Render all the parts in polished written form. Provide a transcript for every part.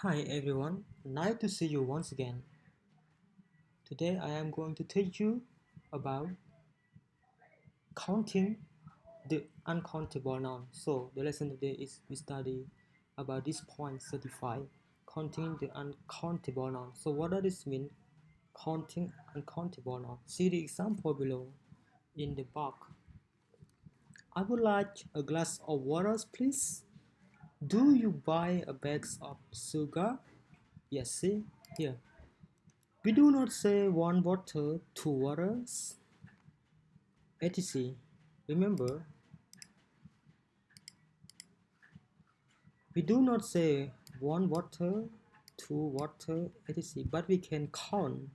Hi everyone, nice to see you once again. Today I am going to teach you about counting the uncountable noun. So the lesson today is we study about this point 35, counting the uncountable noun. So what does this mean? Counting uncountable noun. See the example below in the box. I would like a glass of water, please. Do you buy a bag of sugar? Yes, see here. We do not say one water, two waters, etc. Remember, we do not say one water, two water, etc. But we can count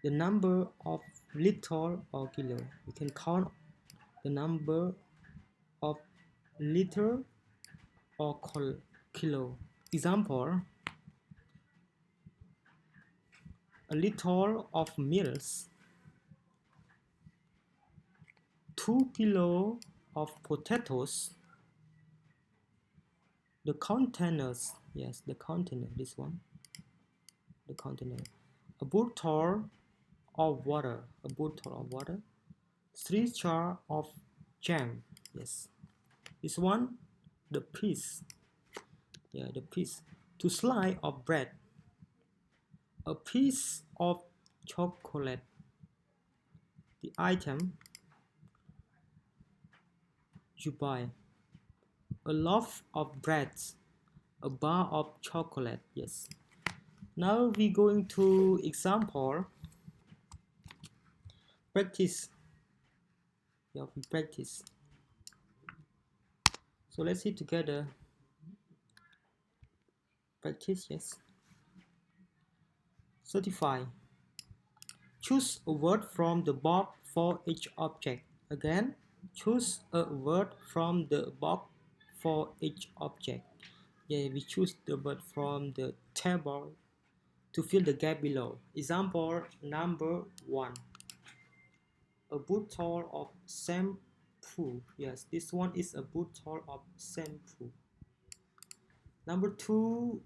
the number of liter or kilo. We can count the number of liter or kilo. Example, a liter of milk, 2 kilo of potatoes, the containers, yes, the container, this one, the container, a bottle of water, 3 jar of jam, yes, this one, the piece, yeah, the piece, 2 slices of bread, a piece of chocolate, the item you buy, a loaf of bread, a bar of chocolate, yes. Now we going to example practice. Yeah, we practice. So let's see together. Practice, yes. 35. Choose a word from the box for each object. Again, choose a word from the box for each object. Yeah, we choose the word from the table to fill the gap below. Example number 1. A bottle of shampoo. Yes, this one is a bottle of shampoo. Number 2,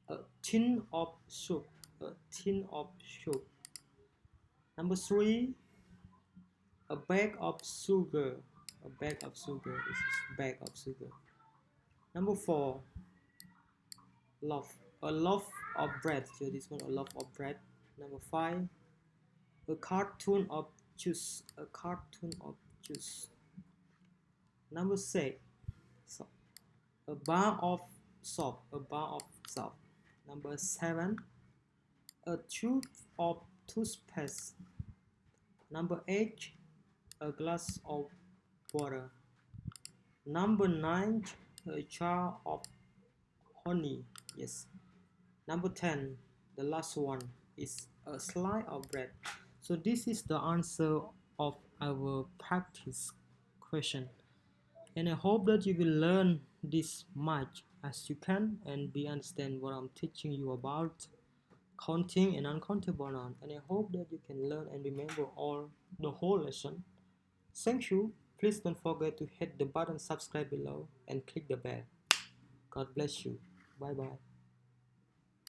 a tin of soup. A tin of soup. Number 3, a bag of sugar. A bag of sugar. This is bag of sugar. Number 4, loaf. A loaf of bread. So this one, a loaf of bread. Number 5, a cartoon of juice. A cartoon of juice. Number 6, so a bar of soap. A bar of soap. Number 7, a tube of toothpaste. Number 8, a glass of water. Number 9, a jar of honey. Yes. Number 10, the last one, is a slice of bread. So this is the answer of our practice question. And I hope that you will learn this much as you can and be understand what I'm teaching you about counting and uncountable noun. And I hope that you can learn and remember all the whole lesson. Thank you. Please don't forget to hit the button subscribe below and click the bell. God bless you. Bye bye.